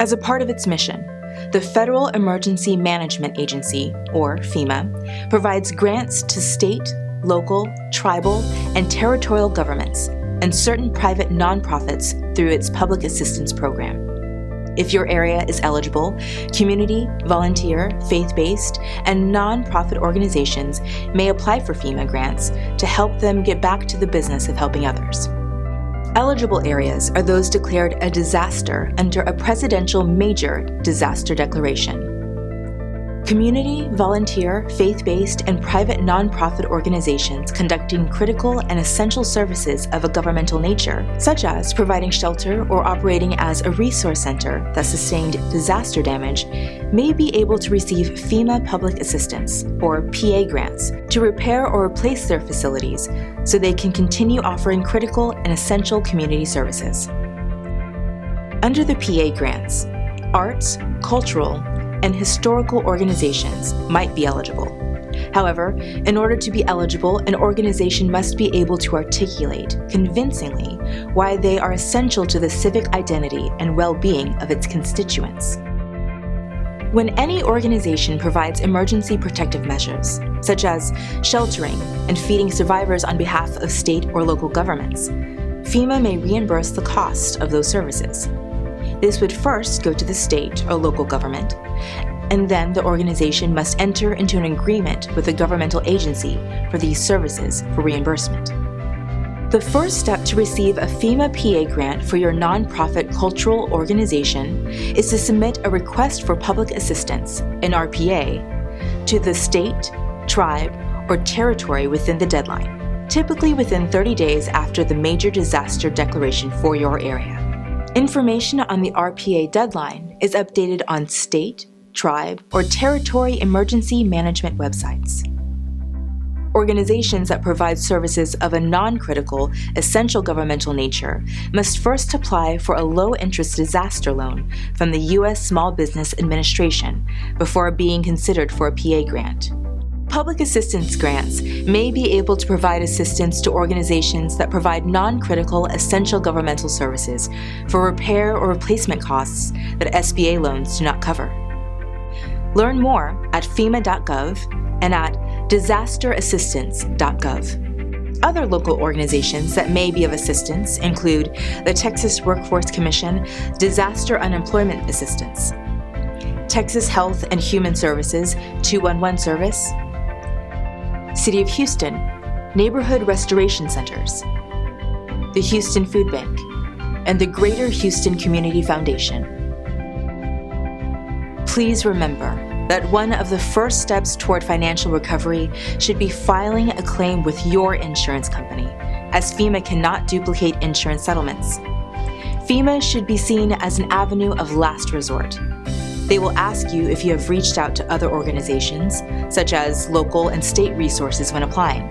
As a part of its mission, the Federal Emergency Management Agency, or FEMA, provides grants to state, local, tribal, and territorial governments and certain private nonprofits through its Public Assistance Program. If your area is eligible, community, volunteer, faith-based, and nonprofit organizations may apply for FEMA grants to help them get back to the business of helping others. Eligible areas are those declared a disaster under a presidential major disaster declaration. Community, volunteer, faith-based, and private nonprofit organizations conducting critical and essential services of a governmental nature, such as providing shelter or operating as a resource center that sustained disaster damage, may be able to receive FEMA Public Assistance, or PA grants, to repair or replace their facilities so they can continue offering critical and essential community services. Under the PA grants, arts, cultural, and historical organizations might be eligible. However, in order to be eligible, an organization must be able to articulate convincingly why they are essential to the civic identity and well-being of its constituents. When any organization provides emergency protective measures, such as sheltering and feeding survivors on behalf of state or local governments, FEMA may reimburse the cost of those services. This would first go to the state or local government, and then the organization must enter into an agreement with the governmental agency for these services for reimbursement. The first step to receive a FEMA PA grant for your nonprofit cultural organization is to submit a request for public assistance, an RPA, to the state, tribe, or territory within the deadline, typically within 30 days after the major disaster declaration for your area. Information on the RPA deadline is updated on state, tribe, or territory emergency management websites. Organizations that provide services of a non-critical, essential governmental nature must first apply for a low-interest disaster loan from the U.S. Small Business Administration before being considered for a PA grant. Public assistance grants may be able to provide assistance to organizations that provide non-critical essential governmental services for repair or replacement costs that SBA loans do not cover. Learn more at FEMA.gov and at disasterassistance.gov. Other local organizations that may be of assistance include the Texas Workforce Commission Disaster Unemployment Assistance, Texas Health and Human Services 211 Service, City of Houston Neighborhood Restoration Centers, the Houston Food Bank, and the Greater Houston Community Foundation. Please remember that one of the first steps toward financial recovery should be filing a claim with your insurance company, as FEMA cannot duplicate insurance settlements. FEMA should be seen as an avenue of last resort. They will ask you if you have reached out to other organizations, such as local and state resources when applying.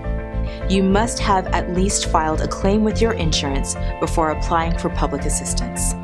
You must have at least filed a claim with your insurance before applying for public assistance.